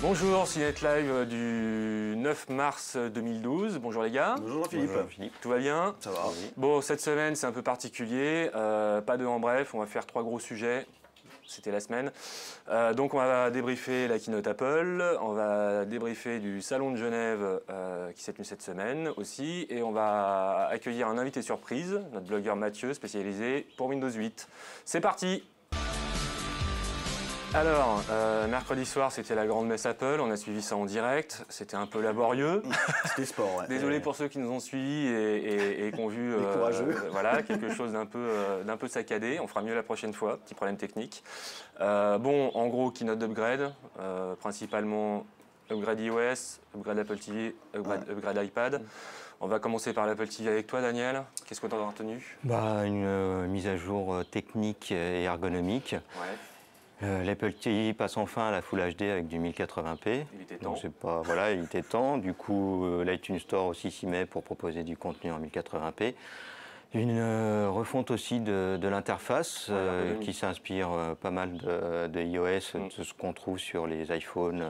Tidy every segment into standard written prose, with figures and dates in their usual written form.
Bonjour, Cinet Live du 9 mars 2012. Bonjour les gars. Bonjour Philippe. Bonjour Philippe. Tout va bien? Ça va. Bon, cette semaine c'est un peu particulier, pas de en bref, on va faire 3 gros sujets. C'était la semaine. Donc on va débriefer la keynote Apple, on va débriefer du salon de Genève qui s'est tenu cette semaine aussi, et on va accueillir un invité surprise, notre blogueur Mathieu, spécialisé pour Windows 8. C'est parti! Alors, mercredi soir, c'était la grande messe Apple, on a suivi ça en direct, c'était un peu laborieux. C'était sport, ouais. Désolé pour ceux qui nous ont suivis et qui ont vu voilà, quelque chose d'un peu saccadé, on fera mieux la prochaine fois, petit problème technique. Bon, en gros, keynote d'upgrade, principalement upgrade iOS, upgrade Apple TV, upgrade iPad. On va commencer par l'Apple TV avec toi, Daniel. Qu'est-ce que tu en as retenu? Une mise à jour technique et ergonomique. Ouais. L'Apple TV passe enfin à la Full HD avec du 1080p. Il était temps. Donc voilà, il était temps. Du coup, l'iTunes Store aussi s'y met pour proposer du contenu en 1080p. Une refonte aussi de l'interface qui s'inspire pas mal de iOS, de ce qu'on trouve sur les iPhones,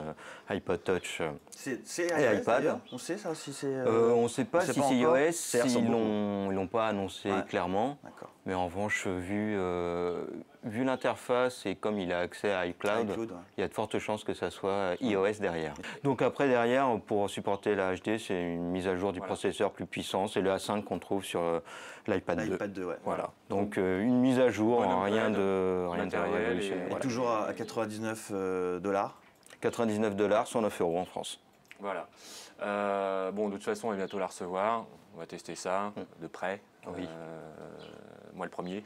iPod Touch et iPad. On sait ça si c'est. On ne sait pas si c'est iOS, ils l'ont pas annoncé clairement. Mais en revanche, vu l'interface et comme il a accès à iCloud, il y a de fortes chances que ça soit iOS derrière. Donc après, derrière, pour supporter la HD, c'est une mise à jour du processeur plus puissant. C'est le A5 qu'on trouve sur l'iPad 2. Ouais. Voilà. Donc une mise à jour, rien de révolutionnaire. Et toujours à 99 $. 99 $, 109 € en France. Voilà. Bon, de toute façon, on va bientôt la recevoir. On va tester ça de près. Oui. Moi le premier.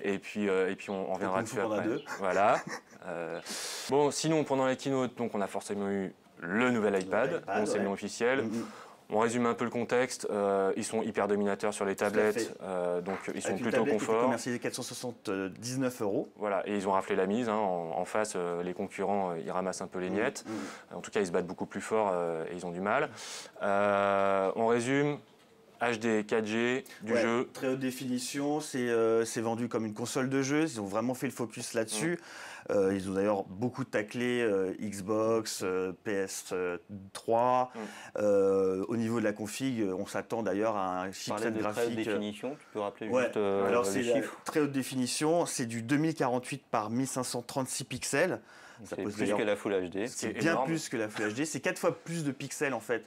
et puis on reviendra dessus après. Deux. Voilà. Bon, sinon pendant la keynote, donc on a forcément eu le nouvel iPad, l'enseignement officiel. On résume un peu le contexte. Ils sont hyper dominateurs sur les tablettes, donc ils sont plutôt confort. Commercialisé 479 €. Voilà, et ils ont raflé la mise. En face, les concurrents, ils ramassent un peu les miettes. En tout cas, ils se battent beaucoup plus fort et ils ont du mal. On résume. HD, 4G, du jeu. Très haute définition, c'est vendu comme une console de jeu, ils ont vraiment fait le focus là-dessus. Ils ont d'ailleurs beaucoup taclé Xbox, PS3. Au niveau de la config, on s'attend d'ailleurs à un chipset graphique. Très haute définition, tu peux rappeler juste alors les chiffres. Très haute définition, c'est du 2048 par 1536 pixels. C'est plus que la Full HD. C'est bien plus que la Full HD, c'est 4 fois plus de pixels en fait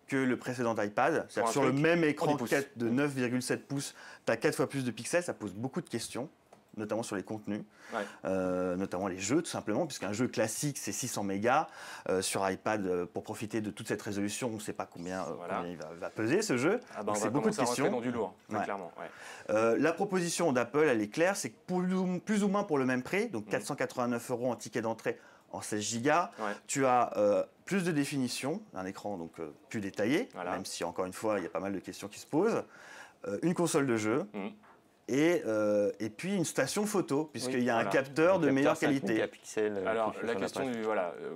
que le précédent iPad. C'est-à-dire sur le même écran de 9,7 pouces, tu as 4 fois plus de pixels, ça pose beaucoup de questions, notamment sur les contenus, notamment les jeux tout simplement, puisqu'un jeu classique c'est 600 mégas, sur iPad pour profiter de toute cette résolution, on ne sait pas combien il va peser ce jeu, donc c'est beaucoup de questions. Dans du lourd, clairement. La proposition d'Apple, elle est claire, c'est que plus ou moins pour le même prix, donc 489 € en ticket d'entrée, en 16 Go, tu as plus de définition, un écran donc plus détaillé, même si encore une fois il y a pas mal de questions qui se posent, une console de jeu et puis une station photo, puisqu'il y a un capteur de meilleure qualité. Alors la question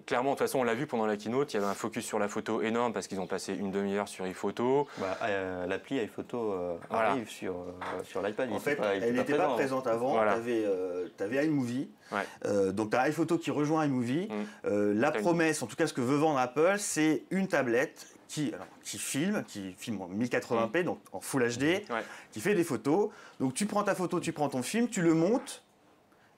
clairement de toute façon on l'a vu pendant la keynote, il y avait un focus sur la photo énorme parce qu'ils ont passé une demi-heure sur iPhoto. L'appli iPhoto arrive sur l'iPad. En fait, elle n'était pas présente avant, tu avais iMovie, donc tu as iPhoto qui rejoint iMovie. La promesse, en tout cas ce que veut vendre Apple, c'est une tablette qui filme en 1080p, donc en Full HD, qui fait des photos. Donc tu prends ta photo, tu prends ton film, tu le montes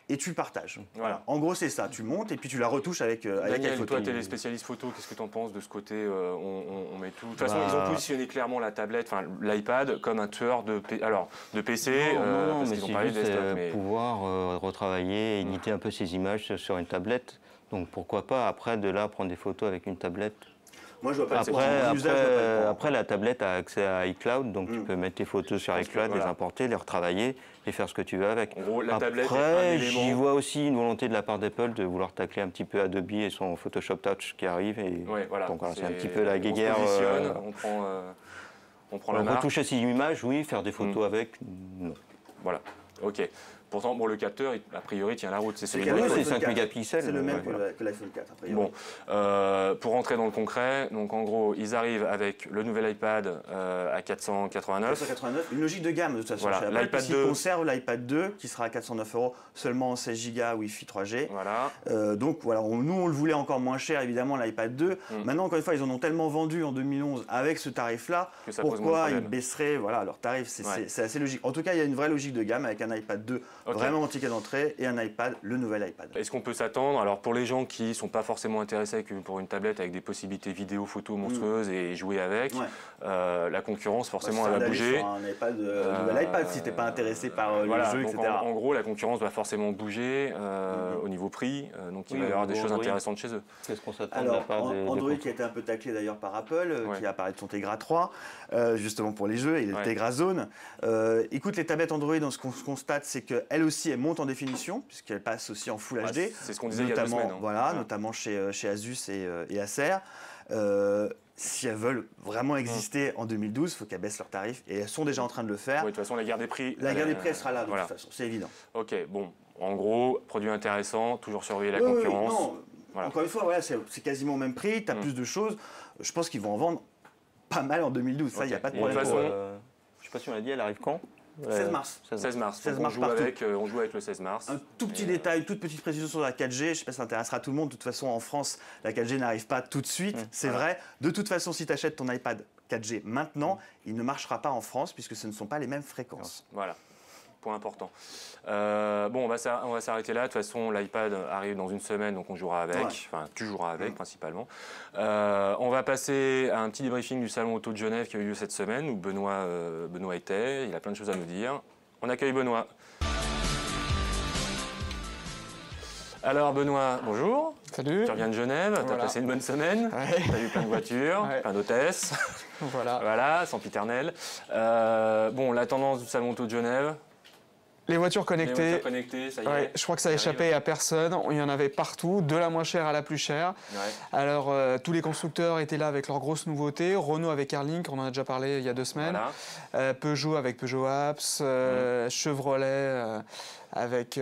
et tu le partages. Voilà. En gros, c'est ça. Tu montes et puis tu la retouches avec Daniel, toi, tu es les spécialistes photo. Qu'est-ce que tu en penses de ce côté on met tout. De toute façon, ils ont positionné clairement la tablette, l'iPad, comme un tueur de PC. Non, parce mais qu'ils ont c'est parlé juste mais... pouvoir retravailler, éditer un peu ces images sur une tablette. Donc pourquoi pas, après, de là, prendre des photos avec une tablette. Moi, je vois pas après, la tablette a accès à iCloud, donc tu peux mettre tes photos sur iCloud, les importer, les retravailler et faire ce que tu veux avec. En gros, la tablette après, j'y vois aussi une volonté de la part d'Apple de vouloir tacler un petit peu Adobe et son Photoshop Touch qui arrive. Donc voilà, c'est un petit peu la guéguerre. On prend la marque. Retoucher ses images, oui, faire des photos avec, non. Voilà, ok. Pourtant, bon, le capteur, a priori, tient la route. C'est 5 mégapixels. C'est le même que l'iPhone 4, a priori. Bon, pour rentrer dans le concret, donc en gros, ils arrivent avec le nouvel iPad à 489. 489, une logique de gamme de toute façon. Voilà, l'iPad 2 conserve l'iPad 2 qui sera à 409 €, seulement en 16 Go Wi-Fi 3G. Voilà. Donc voilà, nous on le voulait encore moins cher évidemment l'iPad 2. Maintenant encore une fois, ils en ont tellement vendu en 2011 avec ce tarif-là. Pourquoi ils baisseraient leur tarif? C'est assez logique. En tout cas, il y a une vraie logique de gamme avec un iPad 2 vraiment en ticket d'entrée et un iPad, le nouvel iPad. Est-ce qu'on peut s'attendre, alors pour les gens qui ne sont pas forcément intéressés pour une tablette avec des possibilités vidéo, photo monstrueuses et jouer avec, la concurrence forcément elle va bouger. Un nouvel iPad si tu n'es pas intéressé par le jeu, donc etc. En gros, la concurrence va forcément bouger au niveau prix, donc il va y avoir des choses intéressantes chez eux. Qu'est-ce qu'on s'attend de la part Android qui a été un peu taclé d'ailleurs par Apple, qui a parlé de son Tegra 3, justement pour les jeux, et le Tegra Zone. Écoute, les tablettes Android, ce qu'on constate, c'est qu'elles aussi, elles montent en définition, puisqu'elles passent aussi en Full HD. C'est ce qu'on disait il y a 2 semaines. Notamment chez Asus et Acer. Si elles veulent vraiment exister en 2012, il faut qu'elles baissent leurs tarifs, et elles sont déjà en train de le faire. Oui, de toute façon, la guerre des prix... La guerre des prix, elle sera là, de toute façon, c'est évident. Ok, bon, en gros, produit intéressant, toujours surveiller la concurrence. Encore une fois, c'est quasiment au même prix, tu as plus de choses. Je pense qu'ils vont en vendre pas mal en 2012, ça, il n'y a pas de problème. Je ne sais pas si on l'a dit, elle arrive quand ? 16 mars. 16 mars. On joue avec le 16 mars. Un tout petit détail, toute petite précision sur la 4G. Je ne sais pas si ça intéressera tout le monde. De toute façon, en France, la 4G n'arrive pas tout de suite. C'est vrai. De toute façon, si tu achètes ton iPad 4G maintenant, il ne marchera pas en France puisque ce ne sont pas les mêmes fréquences. Voilà. Point important. On va s'arrêter là. De toute façon, l'iPad arrive dans une semaine, donc on jouera avec. Enfin, tu joueras avec principalement. On va passer à un petit débriefing du salon auto de Genève qui a eu lieu cette semaine où Benoît était. Il a plein de choses à nous dire. On accueille Benoît. Alors Benoît, bonjour. Salut. Tu reviens de Genève, tu as passé une bonne semaine, tu as vu plein de voitures, plein d'hôtesses. Voilà, sempiternelle. La tendance du salon auto de Genève. Les voitures connectées, ça y est. Je crois que ça a échappé à personne. Il y en avait partout, de la moins chère à la plus chère. Alors, tous les constructeurs étaient là avec leurs grosses nouveautés. Renault avec Airlink, on en a déjà parlé il y a 2 semaines. Peugeot avec Peugeot Apps. Chevrolet avec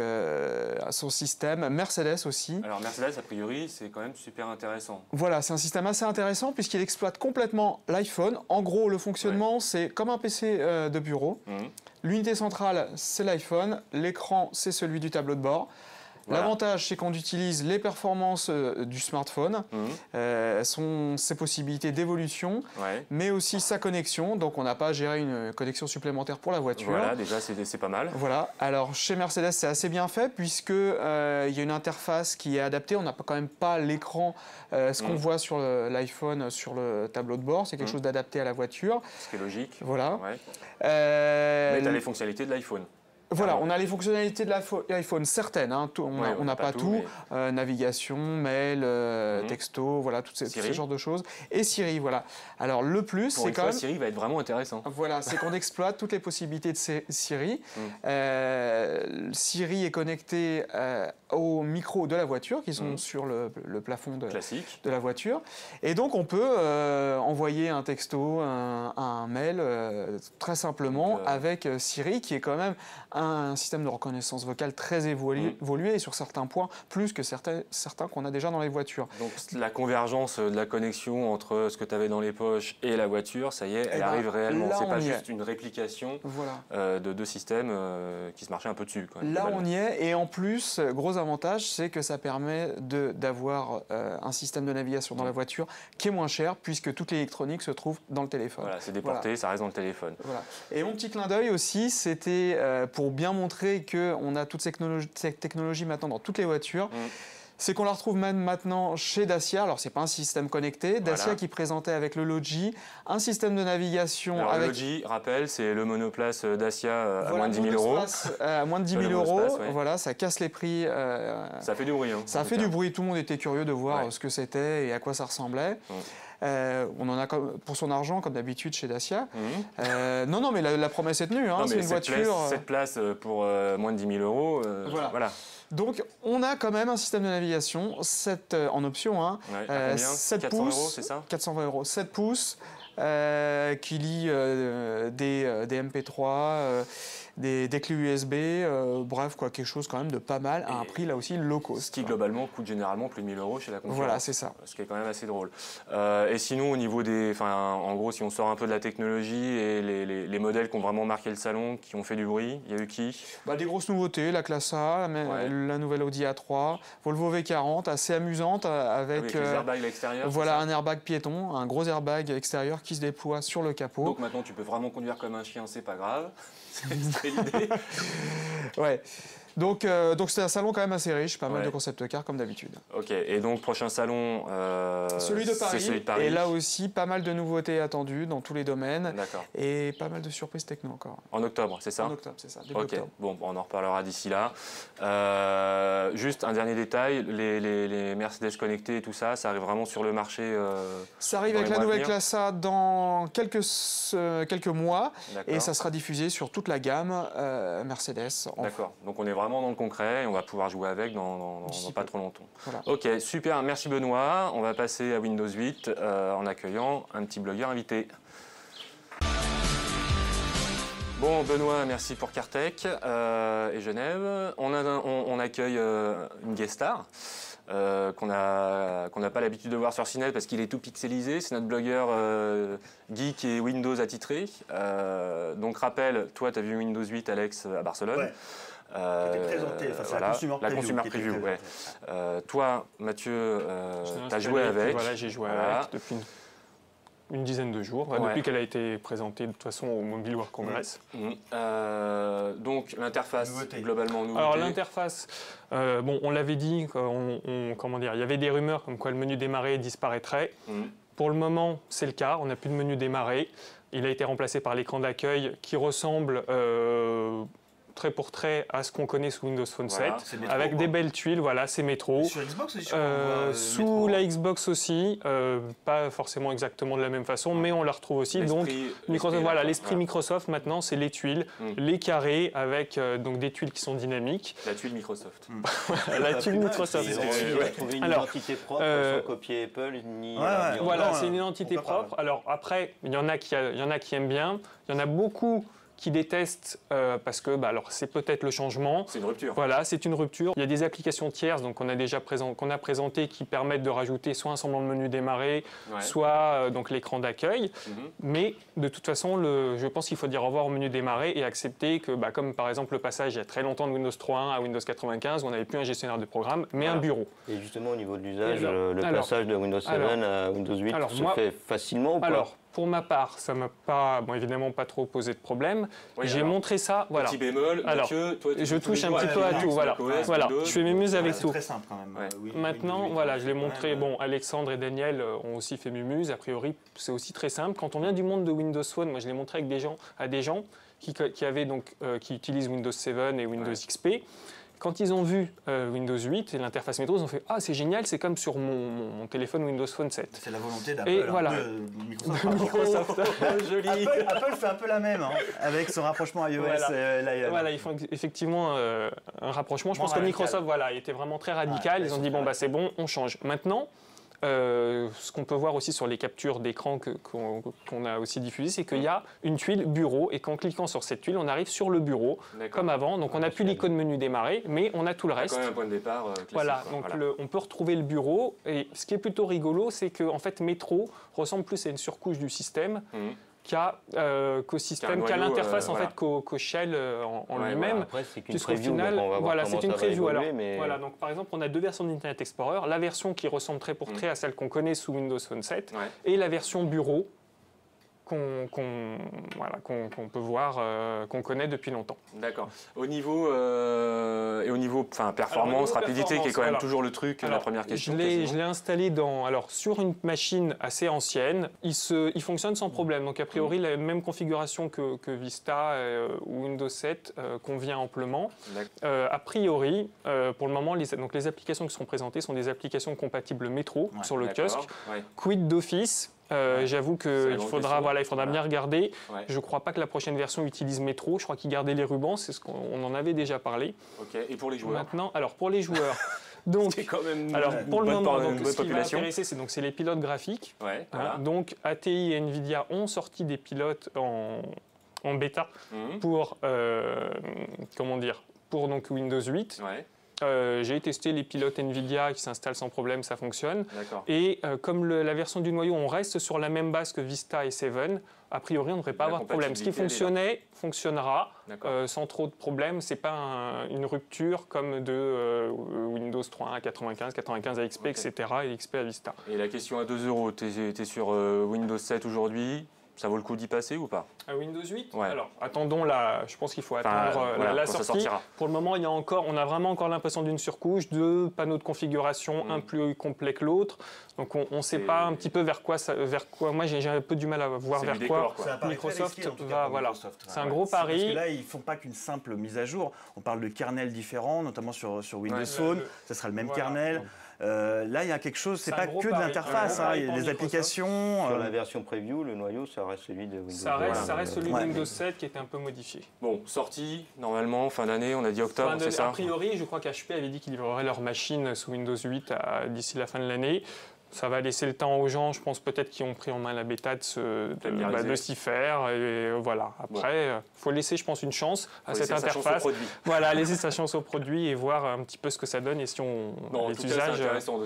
son système. Mercedes aussi. Alors, Mercedes, a priori, c'est quand même super intéressant. Voilà, c'est un système assez intéressant puisqu'il exploite complètement l'iPhone. En gros, le fonctionnement, c'est comme un PC de bureau. L'unité centrale, c'est l'iPhone. L'écran, c'est celui du tableau de bord. L'avantage, c'est qu'on utilise les performances du smartphone, ses possibilités d'évolution, mais aussi sa connexion. Donc, on n'a pas à gérer une connexion supplémentaire pour la voiture. Voilà, déjà, c'est pas mal. Voilà. Alors, chez Mercedes, c'est assez bien fait puisque il y a une interface qui est adaptée. On n'a quand même pas l'écran, ce qu'on voit sur l'iPhone, sur le tableau de bord. C'est quelque chose d'adapté à la voiture. Ce qui est logique. Voilà. Mais tu as les fonctionnalités de l'iPhone. Voilà, on a les fonctionnalités de l'iPhone, certaines, on n'a pas tout, navigation, mail, texto, voilà, tous ces genres de choses. Et Siri, voilà. Alors le plus, c'est quand même... Siri va être vraiment intéressant. Voilà, c'est qu'on exploite toutes les possibilités de Siri. Siri est connecté au micro de la voiture, qui sont sur le plafond de la voiture. Et donc on peut envoyer un texto, un mail, très simplement, avec Siri, qui est quand même un système de reconnaissance vocale très évolué et sur certains points plus que certains qu'on a déjà dans les voitures. Donc la convergence de la connexion entre ce que tu avais dans les poches et la voiture, ça y est, elle arrive réellement. C'est pas juste une réplication de 2 systèmes qui se marchaient un peu dessus. Là on y est, et en plus, gros avantage, c'est que ça permet d'avoir un système de navigation dans la voiture qui est moins cher puisque toute l'électronique se trouve dans le téléphone. Voilà, c'est déporté, ça reste dans le téléphone. Voilà. Et mon petit clin d'œil aussi, c'était pour bien montrer qu'on a toute cette technologie maintenant dans toutes les voitures. C'est qu'on la retrouve même maintenant chez Dacia. Alors, ce n'est pas un système connecté. Dacia qui présentait avec le Logi un système de navigation. Alors, le Logi, rappel, c'est le monoplace Dacia à moins de 10 000 €. À moins de 10 000 €. Voilà, ça casse les prix. Ça fait du bruit. Ça fait du bruit. Tout le monde était curieux de voir ce que c'était et à quoi ça ressemblait. On en a pour son argent, comme d'habitude chez Dacia. Non, mais la promesse est tenue. C'est une voiture. 7 places pour moins de 10 000 €. Voilà. Donc, on a quand même un système de navigation, en option, 7 pouces, c'est ça ? 420 €, 7 pouces, qui lit des MP3, des clés USB, bref, quoi, quelque chose quand même de pas mal, à un prix là aussi low cost. Ce qui globalement coûte généralement plus de 1000 € chez la concurrence. Voilà, c'est ça. Ce qui est quand même assez drôle. Et sinon, au niveau des... en gros, si on sort un peu de la technologie et les modèles qui ont vraiment marqué le salon, qui ont fait du bruit, il y a eu qui? Des grosses nouveautés, la classe A, la nouvelle Audi A3, Volvo V40, assez amusante, avec les airbags à l'extérieur. Voilà, un airbag piéton, un gros airbag extérieur qui se déploie sur le capot. Donc maintenant, tu peux vraiment conduire comme un chien, c'est pas grave. C'est l'idée. Ouais. Donc c'est un salon quand même assez riche, pas mal de concept cars comme d'habitude. Ok, et donc prochain salon, celui de Paris. Celui de Paris. Et là aussi, pas mal de nouveautés attendues dans tous les domaines. D'accord. Et pas mal de surprises techno encore. En octobre, c'est ça? En octobre, c'est ça. Début octobre. Bon, on en reparlera d'ici là. Juste un dernier détail, les Mercedes connectés et tout ça, ça arrive vraiment sur le marché ça arrive avec la nouvelle classe A dans quelques mois. Et ça sera diffusé sur toute la gamme Mercedes. D'accord, donc on est vraiment dans le concret et on va pouvoir jouer avec dans pas trop longtemps. Voilà. Ok, super, merci Benoît. On va passer à Windows 8 en accueillant un petit blogueur invité. Bon Benoît, merci pour Cartech et Genève. On accueille une guest star. Qu'on n'a pas l'habitude de voir sur CNET parce qu'il est tout pixelisé. C'est notre blogueur geek et Windows attitré. Donc rappel, toi tu as vu Windows 8 Alex à Barcelone. Ouais. Qui était présenté, la Consumer Preview. Toi, Mathieu, tu as joué avec. Voilà, j'ai joué avec depuis une dizaine de jours, depuis qu'elle a été présentée de toute façon au Mobile World Congress. Donc l'interface, globalement, nouveauté. Alors l'interface, on l'avait dit, comment dire, il y avait des rumeurs comme quoi le menu démarrer disparaîtrait. Pour le moment, c'est le cas, on n'a plus de menu démarrer. Il a été remplacé par l'écran d'accueil qui ressemble trait pour trait à ce qu'on connaît sous Windows Phone 7, avec des belles tuiles, voilà, c'est métro. Et sur Xbox aussi, sous la Xbox aussi, pas forcément exactement de la même façon, mais on la retrouve aussi. Donc, l'esprit Microsoft maintenant, c'est les tuiles, les carrés, avec donc des tuiles qui sont dynamiques. La tuile Microsoft. La tuile Microsoft. Trouver une identité propre sans copier Apple, ni... Voilà, c'est une identité propre. Alors après, il y en a qui aiment bien, il y en a beaucoup qui détestent parce que alors c'est peut-être le changement. C'est une rupture. Voilà, c'est une rupture. Il y a des applications tierces donc qu'on a présentées qui permettent de rajouter soit un semblant de menu démarrer, soit donc l'écran d'accueil. Mais de toute façon, je pense qu'il faut dire au revoir au menu démarrer et accepter que, comme par exemple le passage il y a très longtemps de Windows 3.1 à Windows 95 où on n'avait plus un gestionnaire de programme, mais un bureau. Et justement au niveau de l'usage, le passage de Windows 7 à Windows 8 se fait facilement ou pas? Pour ma part, ça ne m'a pas, évidemment pas trop posé de problème. J'ai montré ça, voilà. Petit bémol, Mathieu, toi, je touche un petit peu à tout, voilà. Je fais mes muses avec tout. C'est très simple quand même. Maintenant, je l'ai montré. Bon, Alexandre et Daniel ont aussi fait Mumuse. A priori, c'est aussi très simple. Quand on vient du monde de Windows Phone, moi, je l'ai montré avec des gens qui utilisent Windows 7 et Windows XP. Quand ils ont vu Windows 8 et l'interface métro, ils ont fait « Ah, c'est génial, c'est comme sur mon téléphone Windows Phone 7 ». C'est la volonté d'Apple, de Microsoft. Joli. Apple fait un peu la même, avec son rapprochement iOS. Voilà, ils font effectivement un rapprochement. Je pense que Microsoft était vraiment très radical. Ils ont dit « Bon, c'est bon, on change ». Maintenant, ce qu'on peut voir aussi sur les captures d'écran qu'on a aussi diffusées, c'est qu'il y a une tuile bureau et qu'en cliquant sur cette tuile, on arrive sur le bureau comme avant. Donc on n'a plus l'icône menu démarrer, mais on a tout le reste. Quand même un point de départ classique. Voilà, donc on peut retrouver le bureau. Et ce qui est plutôt rigolo, c'est qu'en fait Metro ressemble plus à une surcouche du système. Qu'à l'interface qu'au shell en lui-même. Après, c'est qu'une preview, donc on va voir comment ça va évoluer. Voilà, donc par exemple, on a deux versions d'Internet Explorer. La version qui ressemble trait pour trait à celle qu'on connaît sous Windows Phone 7 et la version bureau qu'on peut voir, qu'on connaît depuis longtemps. D'accord. Au niveau performance, rapidité, qui est quand même toujours le truc, la première question. Je l'ai installé sur une machine assez ancienne. Il fonctionne sans problème. Donc a priori, la même configuration que Vista ou Windows 7 convient amplement. A priori, pour le moment, les applications qui seront présentées sont des applications compatibles Metro sur le kiosque. Quid d'Office. J'avoue qu'il faudra bien regarder. Je ne crois pas que la prochaine version utilise Metro. Je crois qu'ils gardaient les rubans, c'est ce qu'on en avait déjà parlé. Et pour les joueurs maintenant, pour les joueurs, donc, quand même pour le moment, ce qui va intéresser, c'est les pilotes graphiques. Donc ATI et Nvidia ont sorti des pilotes en bêta pour, comment dire, pour donc Windows 8. Ouais. J'ai testé les pilotes NVIDIA qui s'installent sans problème, ça fonctionne. Et comme la version du noyau, on reste sur la même base que Vista et 7, a priori, on ne devrait pas avoir de problème. Ce qui fonctionnait, fonctionnera sans trop de problèmes. Ce n'est pas une rupture comme de Windows 3.1 à 95, 95 à XP, etc. et XP à Vista. Et la question à 2 €, tu es sur Windows 7 aujourd'hui? Ça vaut le coup d'y passer ou pas? À Windows 8 ouais. Alors, attendons je pense qu'il faut attendre la sortie. Pour le moment, on a vraiment encore l'impression d'une surcouche, 2 panneaux de configuration, un plus complet que l'autre. Donc, on ne sait pas un petit peu vers quoi. Moi, j'ai un peu du mal à voir vers quoi Microsoft va. Voilà. C'est un gros pari. Parce que là, ils ne font pas qu'une simple mise à jour. On parle de kernels différents, notamment sur Windows Phone. Ça sera le même kernel. Là, il y a quelque chose, c'est pas que de l'interface, il y a des applications. Sur la version preview, le noyau, ça reste celui de Windows 7. Ça reste celui de Windows 7 qui était un peu modifié. Bon, sortie, normalement, fin d'année, on a dit octobre, c'est ça? A priori, je crois qu'HP avait dit qu'ils livreraient leur machine sous Windows 8 d'ici la fin de l'année. Ça va laisser le temps aux gens, je pense peut-être qui ont pris en main la bêta de s'y faire. Et voilà. Après, il faut laisser, je pense, une chance à cette interface. Voilà, laisser sa chance au produit et voir un petit peu ce que ça donne et si on les usages.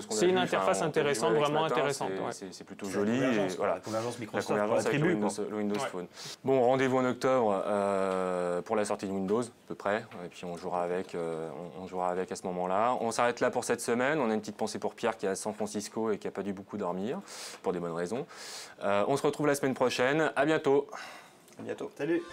C'est une interface intéressante, vraiment intéressante. C'est plutôt joli. La convergence Microsoft pour la tribu, le Windows Phone. Bon, rendez-vous en octobre pour la sortie de Windows, à peu près. Et puis on jouera avec à ce moment-là. On s'arrête là pour cette semaine. On a une petite pensée pour Pierre qui est à San Francisco et qui a pas dû beaucoup dormir, pour des bonnes raisons. On se retrouve la semaine prochaine. À bientôt. À bientôt. Salut.